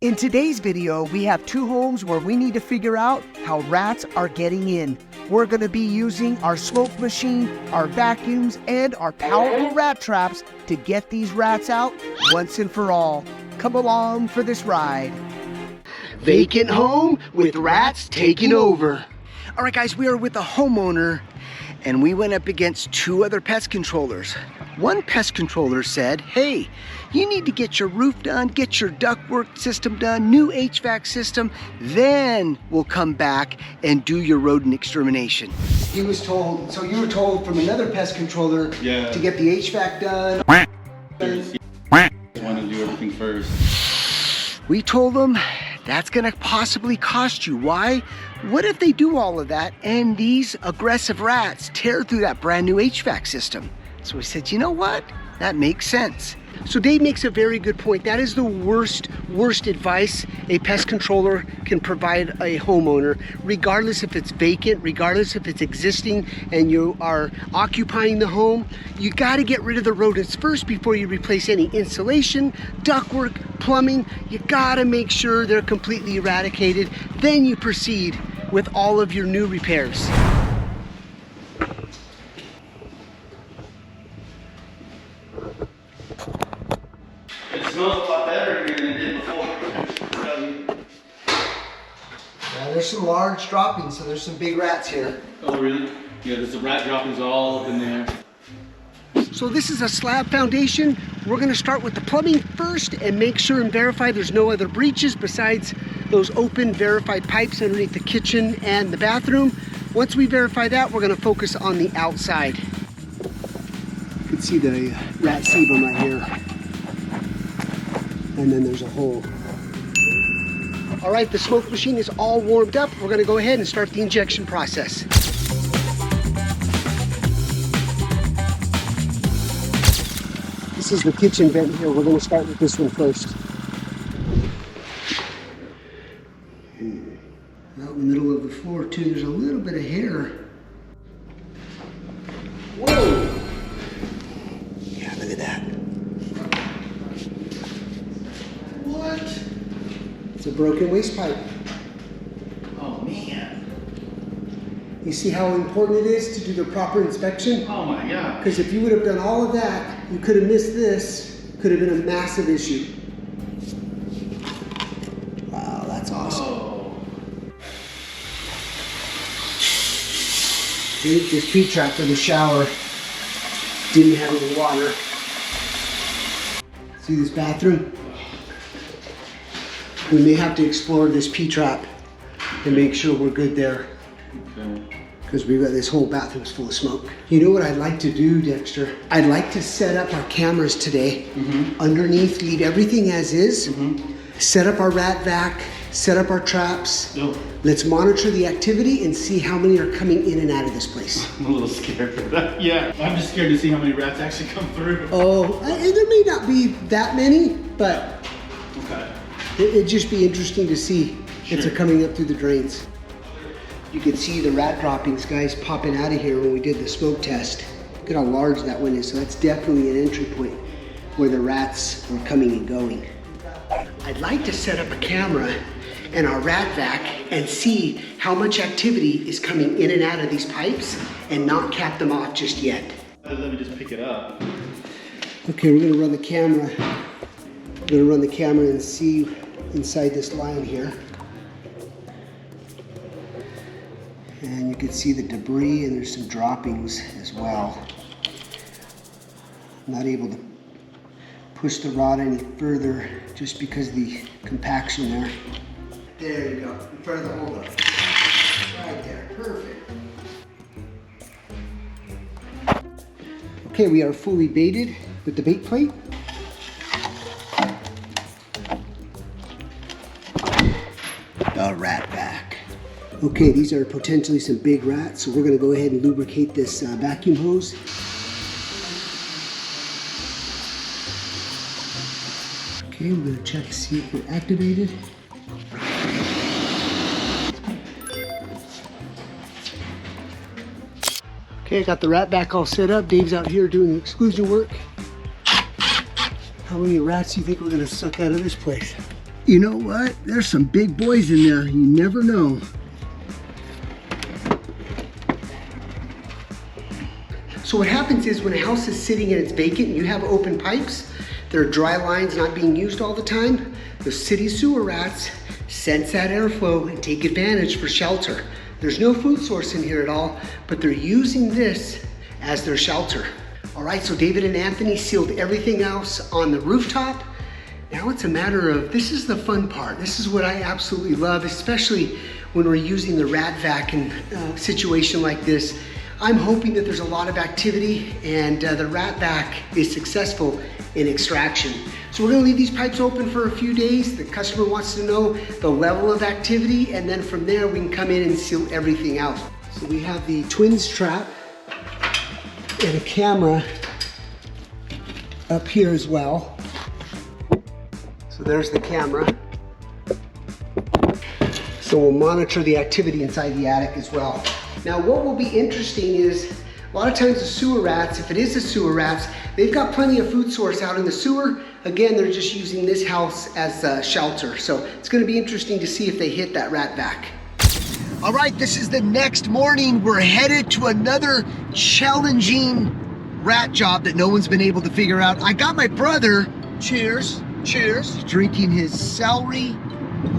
In today's video, we have two homes where we need to figure out how rats are getting in. We're going to be using our smoke machine, our vacuums, and our powerful rat traps to get these rats out once and for all. Come along for this ride. Vacant home with rats taking over. All right, guys, we are with a homeowner, and we went up against two other pest controllers. One pest controller said, hey, you need to get your roof done, get your ductwork system done, new HVAC system, then we'll come back and do your rodent extermination. He was told, so you were told from another pest controller to get the HVAC done. Want to do everything first. We told them that's gonna possibly cost you. Why? What if they do all of that and these aggressive rats tear through that brand new HVAC system? So we said, you know what? That makes sense. So Dave makes a very good point. That is the worst advice a pest controller can provide a homeowner, regardless if it's vacant, regardless if it's existing and you are occupying the home. You gotta get rid of the rodents first before you replace any insulation, ductwork, plumbing. You gotta make sure they're completely eradicated. Then you proceed with all of your new repairs. It smells a lot better here than it did before. Yeah, there's some large droppings, so there's some big rats here. Oh, really? Yeah, there's the rat droppings all up in there. So this is a slab foundation. We're gonna start with the plumbing first and make sure and verify there's no other breaches besides those open verified pipes underneath the kitchen and the bathroom. Once we verify that, we're gonna focus on the outside. You can see the rat sebum right here. And then there's a hole. All right, the smoke machine is all warmed up. We're gonna go ahead and start the injection process. This is the kitchen vent here. We're gonna start with this one first. Out in the middle of the floor too, there's a little bit of hair. Whoa! Yeah, look at that. What? It's a broken waste pipe. Oh, man. You see how important it is to do the proper inspection? Oh, my God. Because if you would have done all of that, you could have missed this. Could have been a massive issue. Wow, that's awesome. Oh. This P-trap for the shower didn't have any water. See this bathroom? We may have to explore this P-trap and make sure we're good there. Okay. Because we've got this whole bathroom's full of smoke. You know what I'd like to do, Dexter? I'd like to set up our cameras today. Underneath, leave everything as is. Set up our RATVac, set up our traps. No. Let's monitor the activity and see how many are coming in and out of this place. I'm a little scared for that. Yeah, I'm just scared to see how many rats actually come through. Oh, there may not be that many, but Okay. it'd just be interesting to see if they're Sure. coming up through the drains. You can see the rat droppings, guys, popping out of here when we did the smoke test. Look at how large that one is. So that's definitely an entry point where the rats are coming and going. I'd like to set up a camera in our RATVac and see how much activity is coming in and out of these pipes and not cap them off just yet. Let me just pick it up. Okay, we're gonna run the camera. We're gonna run the camera and see inside this line here. And you can see the debris and there's some droppings as well. I'm not able to push the rod any further just because of the compaction there. There you go, in front of the holder. Right there, perfect. Okay, we are fully baited with the bait plate. The RATVac. Okay, these are potentially some big rats, so we're gonna go ahead and lubricate this vacuum hose. Okay, we're gonna check to see if we're activated. Okay, I got the RATVac all set up. Dave's out here doing the exclusion work. How many rats do you think we're gonna suck out of this place? You know what? There's some big boys in there. You never know. So what happens is when a house is sitting and it's vacant and you have open pipes, there are dry lines not being used all the time, the city sewer rats sense that airflow and take advantage for shelter. There's no food source in here at all, but they're using this as their shelter. All right, so David and Anthony sealed everything else on the rooftop. Now it's a matter of, this is the fun part. This is what I absolutely love, especially when we're using the RATVac in a situation like this. I'm hoping that there's a lot of activity and the RATVac is successful in extraction. So we're gonna leave these pipes open for a few days. The customer wants to know the level of activity, and then from there we can come in and seal everything out. So we have the twins trap and a camera up here as well. So there's the camera. So we'll monitor the activity inside the attic as well. Now what will be interesting is, a lot of times the sewer rats, if it is the sewer rats, they've got plenty of food source out in the sewer. Again, they're just using this house as a shelter. So it's gonna be interesting to see if they hit that RATVac. All right, this is the next morning. We're headed to another challenging rat job that no one's been able to figure out. I got my brother, cheers, drinking his celery,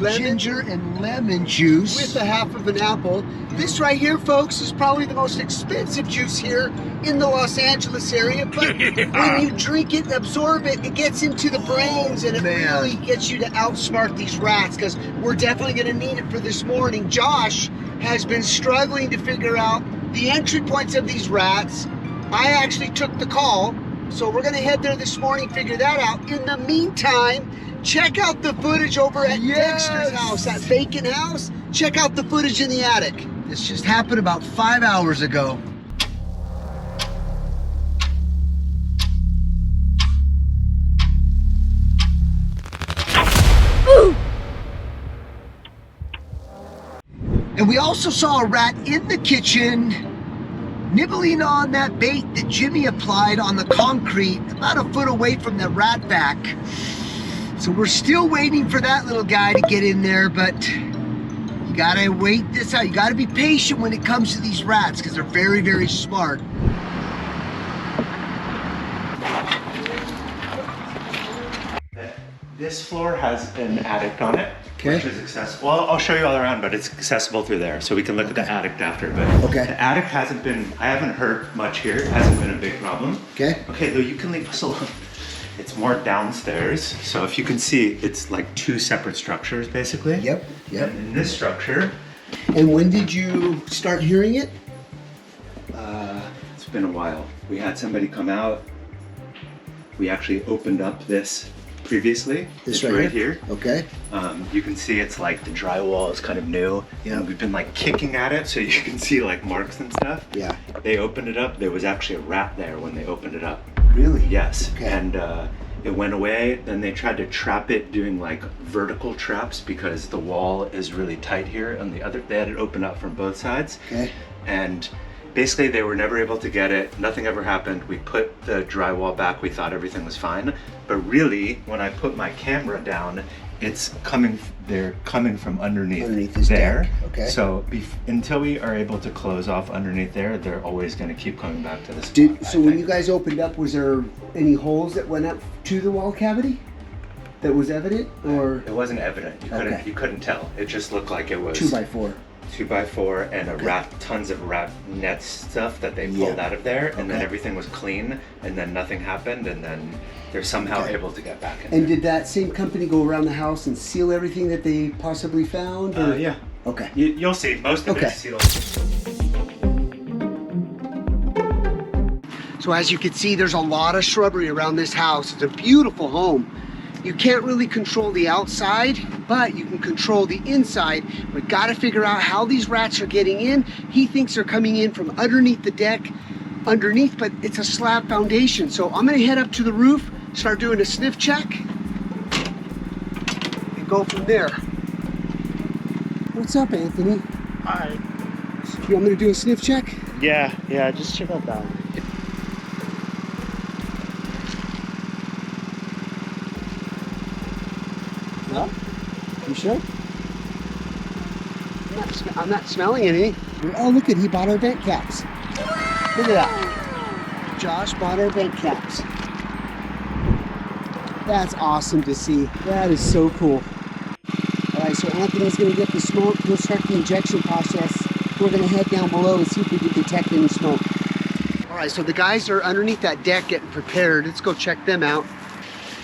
ginger and lemon juice with a half of an apple. This right here, folks, is probably the most expensive juice here in the Los Angeles area, but when you drink it, absorb it, it gets into the brains and it really gets you to outsmart these rats, because we're definitely going to need it for this morning. Josh has been struggling to figure out the entry points of these rats. I actually took the call, so we're going to head there this morning, figure that out. In the meantime, check out the footage over at Dexter's house, that vacant house. Check out the footage in the attic. This just happened about 5 hours ago. Ooh. And we also saw a rat in the kitchen nibbling on that bait that Jimmy applied on the concrete about a foot away from the RATVac. So we're still waiting for that little guy to get in there, but you gotta wait this out. You gotta be patient when it comes to these rats, because they're very, very smart. This floor has an Addict on it, okay, which is accessible. Well, I'll show you all around, but it's accessible through there, so we can look at the Addict after. But okay, the Addict hasn't been, I haven't heard much here. It hasn't been a big problem. Okay. Okay, though you can leave us alone. It's more downstairs. So if you can see, it's like two separate structures, basically. Yep. And in this structure. And when did you start hearing it? It's been a while. We had somebody come out. We actually opened up this previously. This it's right here. Okay. You can see it's like the drywall is kind of new. Yeah. And we've been like kicking at it, so you can see like marks and stuff. Yeah. They opened it up. There was actually a rat there when they opened it up. Really? Yes. Okay. And it went away. Then they tried to trap it doing like vertical traps because the wall is really tight here. And they had it open up from both sides. Okay. And basically they were never able to get it. Nothing ever happened. We put the drywall back. We thought everything was fine. But really, when I put my camera down, they're coming from underneath this there. deck. Okay. So until we are able to close off underneath there, they're always going to keep coming back to this. So when you guys opened up, was there any holes that went up to the wall cavity that was evident, or? It wasn't evident. You couldn't tell. It just looked like it was 2x4. 2x4 and tons of rat net stuff that they pulled out of there, and then everything was clean, and then nothing happened, and then they're somehow able to get back in. And did that same company go around the house and seal everything that they possibly found? Or? Yeah. Okay. You'll see. Most of it's sealed. So as you can see, there's a lot of shrubbery around this house. It's a beautiful home. You can't really control the outside, but you can control the inside. We've got to figure out how these rats are getting in. He thinks they're coming in from underneath the deck, but it's a slab foundation. So I'm gonna head up to the roof, start doing a sniff check, and go from there. What's up, Anthony? Hi. You want me to do a sniff check? Yeah, just check out that one. No? You sure? I'm not smelling any. Oh, look at, he bought our vent caps. Look at that. Josh bought our vent caps. That's awesome to see. That is so cool. All right, so Anthony's gonna get the smoke. He'll start the injection process. We're gonna head down below and see if we can detect any smoke. All right, so the guys are underneath that deck getting prepared. Let's go check them out.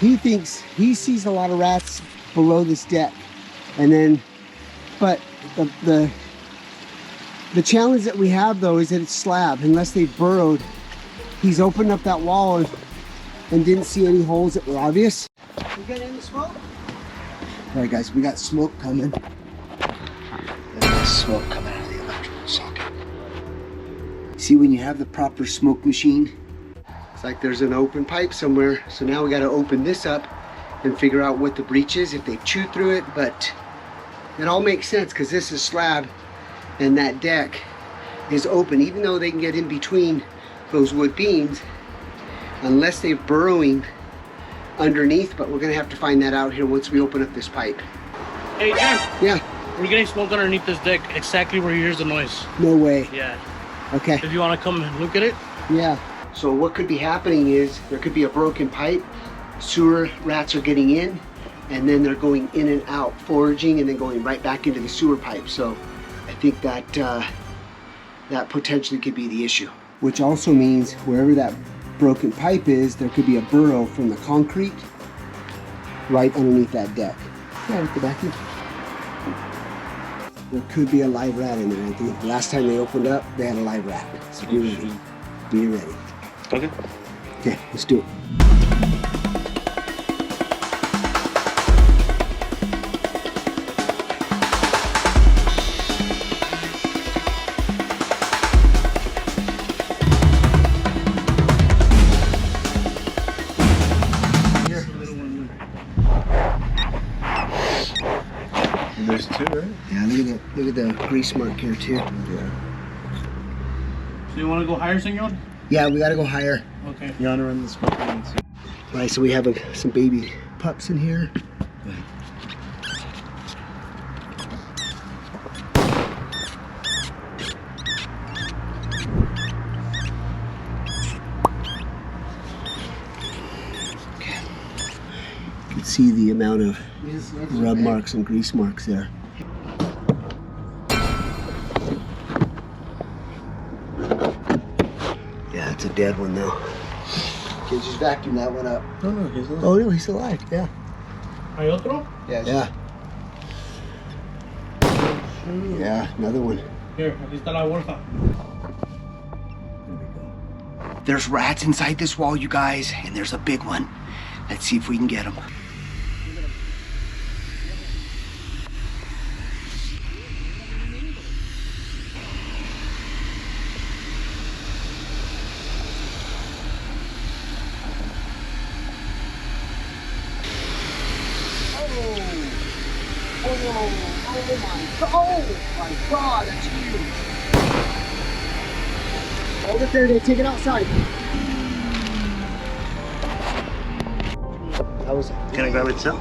He thinks he sees a lot of rats below this deck. And then, but the challenge that we have though is that it's slab. Unless they've burrowed, he's opened up that wall and didn't see any holes that were obvious. You got any smoke? All right, guys, we got smoke coming. There's smoke coming out of the electrical socket. See, when you have the proper smoke machine, it's like there's an open pipe somewhere. So now we got to open this up and figure out what the breach is, if they've chewed through it. But it all makes sense because this is slab and that deck is open. Even though they can get in between those wood beams, unless they're burrowing underneath. But we're gonna have to find that out here once we open up this pipe. Hey, Jim. Yeah. We're getting smoke underneath this deck, exactly where you hear the noise. No way. Yeah. Okay. If you want to come and look at it. Yeah. So what could be happening is there could be a broken pipe. Sewer rats are getting in, and then they're going in and out, foraging, and then going right back into the sewer pipe. So I think that that potentially could be the issue. Which also means wherever that broken pipe is, there could be a burrow from the concrete right underneath that deck. Yeah, with the vacuum. There could be a live rat in there, Anthony. Last time they opened up, they had a live rat. So be ready. Be ready. Okay. Okay, let's do it. There's two, right? Yeah, look at the grease mark here too. Yeah. So you want to go higher, senor? Yeah, we gotta go higher. Okay. You want to run the smoke line? All right, so we have some baby pups in here. You can see the amount of rub marks and grease marks there. Yeah, it's a dead one though. Okay, just vacuum that one up. No, no, he's not. Oh no, he's alive. Yeah. ¿Hay otro? Yeah. Yeah, another one. Here, aquí está la bolsa. There's rats inside this wall, you guys, and there's a big one. Let's see if we can get them. Oh my God, that's huge. Hold it there, they take it outside. How was it? Can I grab it still?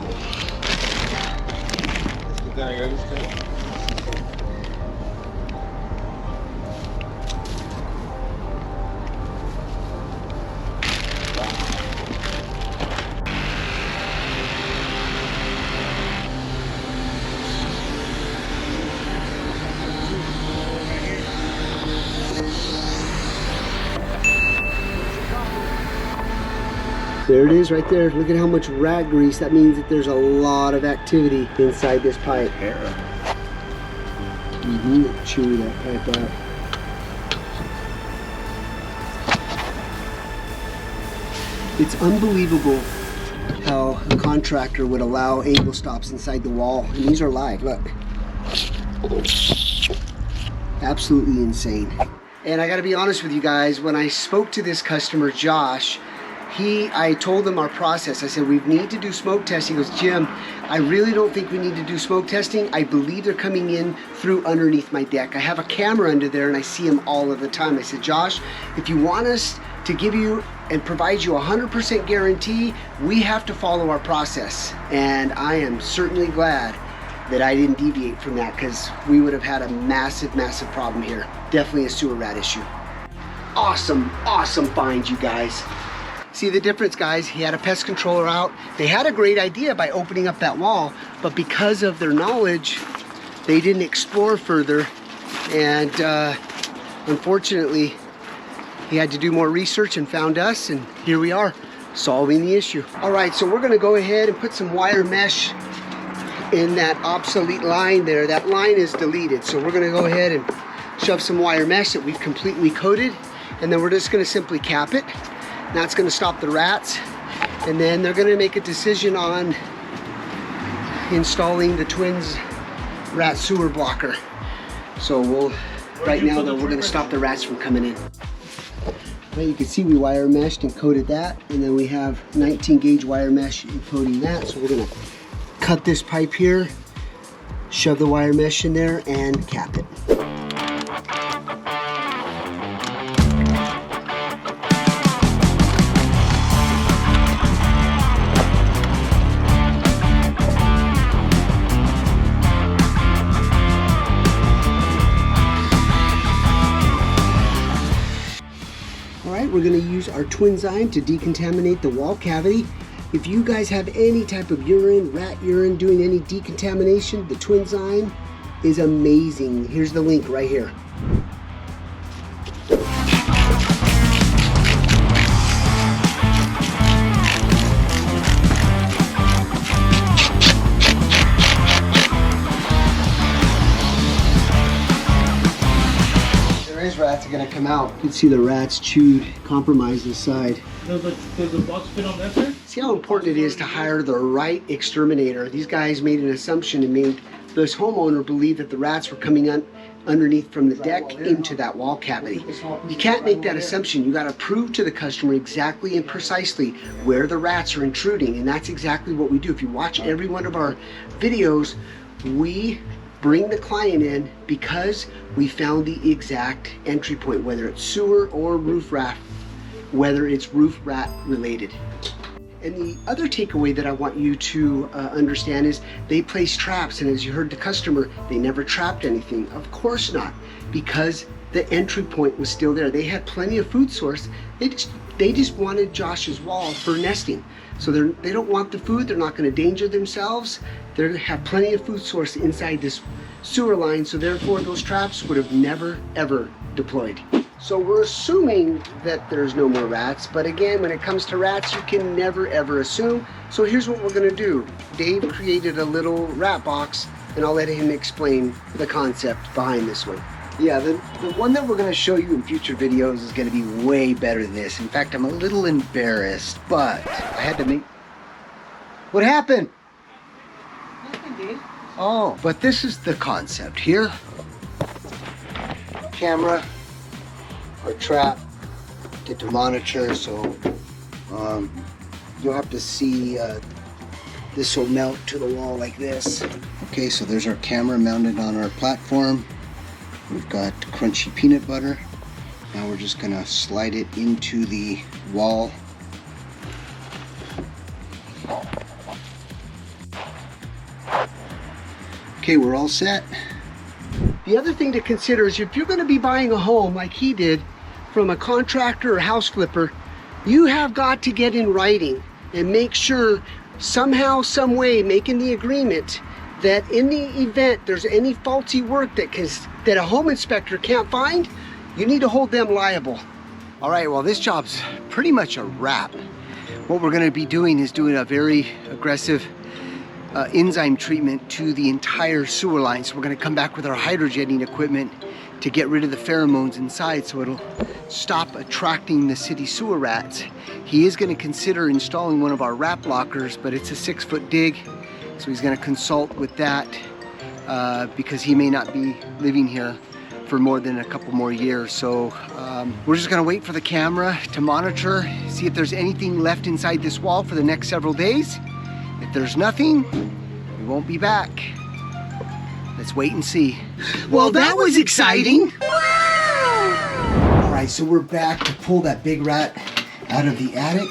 There it is right there. Look at how much rat grease. That means that there's a lot of activity inside this pipe. Chew that pipe out. It's unbelievable how a contractor would allow angle stops inside the wall. And these are live, look. Absolutely insane. And I gotta be honest with you guys, when I spoke to this customer, Josh, I told him our process. I said, we need to do smoke testing. He goes, Jim, I really don't think we need to do smoke testing. I believe they're coming in through underneath my deck. I have a camera under there and I see them all of the time. I said, Josh, if you want us to give you and provide you 100% guarantee, we have to follow our process. And I am certainly glad that I didn't deviate from that, because we would have had a massive problem here. Definitely a sewer rat issue. Awesome find, you guys. See the difference, guys? He had a pest controller out. They had a great idea by opening up that wall, but because of their knowledge, they didn't explore further, and unfortunately, he had to do more research and found us, and here we are, solving the issue. All right, so we're gonna go ahead and put some wire mesh in that obsolete line there. That line is deleted, so we're gonna go ahead and shove some wire mesh that we've completely coated, and then we're just gonna simply cap it. That's gonna stop the rats, and then they're gonna make a decision on installing the Twins rat sewer blocker. So right now though, we're gonna stop the rats from coming in. Well, you can see we wire meshed and coated that, and then we have 19 gauge wire mesh encoding that. So we're gonna cut this pipe here, shove the wire mesh in there, and cap it. We're going to use our Twinzyme to decontaminate the wall cavity. If you guys have any type of urine, rat urine, doing any decontamination, the Twinzyme is amazing. Here's the link right here. Rats are gonna come out. You can see the rats chewed, compromised inside. Does the box fit on that side? See how important it is to hire the right exterminator. These guys made an assumption and made this homeowner believe that the rats were coming underneath from the deck into that wall cavity. You can't make that assumption. You gotta prove to the customer exactly and precisely where the rats are intruding, and that's exactly what we do. If you watch every one of our videos, we bring the client in because we found the exact entry point, whether it's sewer or roof rat, whether it's roof rat related. And the other takeaway that I want you to understand is they place traps, and as you heard the customer, they never trapped anything. Of course not, because the entry point was still there. They had plenty of food source. They just wanted Josh's wall for nesting. So they don't want the food, they're not gonna danger themselves. They have plenty of food source inside this sewer line, so therefore those traps would have never, ever deployed. So we're assuming that there's no more rats, but again, when it comes to rats, you can never, ever assume. So here's what we're gonna do. Dave created a little rat box, and I'll let him explain the concept behind this one. Yeah, the one that we're gonna show you in future videos is gonna be way better than this. In fact, I'm a little embarrassed, but I had to make... What happened? Nothing, Dave. Oh, but this is the concept here. Camera or trap, get to monitor, so you'll have to see this will mount to the wall like this. Okay, so there's our camera mounted on our platform. We've got crunchy peanut butter. Now we're just gonna slide it into the wall. Okay, we're all set. The other thing to consider is if you're gonna be buying a home like he did from a contractor or house flipper, you have got to get in writing and make sure somehow, some way, making the agreement that in the event there's any faulty work that a home inspector can't find, you need to hold them liable. All right, well, this job's pretty much a wrap. What we're gonna be doing is doing a very aggressive enzyme treatment to the entire sewer line. So we're gonna come back with our hydrojetting equipment to get rid of the pheromones inside, so it'll stop attracting the city sewer rats. He is gonna consider installing one of our rat blockers, but it's a 6-foot dig. So he's gonna consult with that because he may not be living here for more than a couple more years. So we're just gonna wait for the camera to monitor, see if there's anything left inside this wall for the next several days. If there's nothing, we won't be back. Let's wait and see. Well, that was exciting. Wow! All right, so we're back to pull that big rat out of the attic.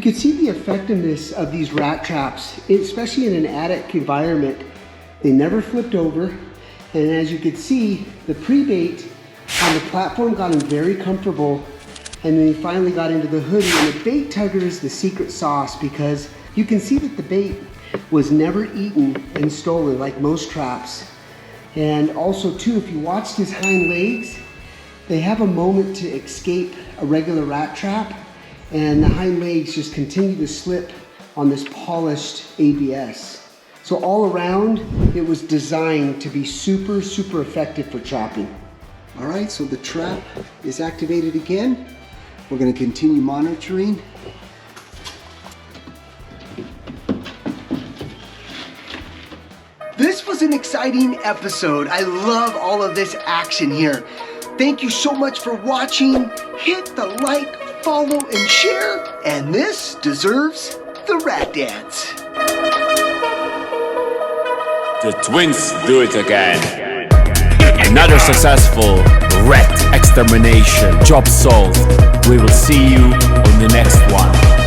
You can see the effectiveness of these rat traps, especially in an attic environment. They never flipped over. And as you can see, the pre-bait on the platform got him very comfortable. And then he finally got into the hoodie. And the bait tugger is the secret sauce because you can see that the bait was never eaten and stolen like most traps. And also too, if you watched his hind legs, they have a moment to escape a regular rat trap, and the hind legs just continue to slip on this polished ABS. So all around, it was designed to be super, super effective for trapping. All right, so the trap is activated again. We're gonna continue monitoring. This was an exciting episode. I love all of this action here. Thank you so much for watching. Hit the like, follow, and share. And this deserves the rat dance. The twins do it again. Another successful rat extermination. Job solved. We will see you on the next one.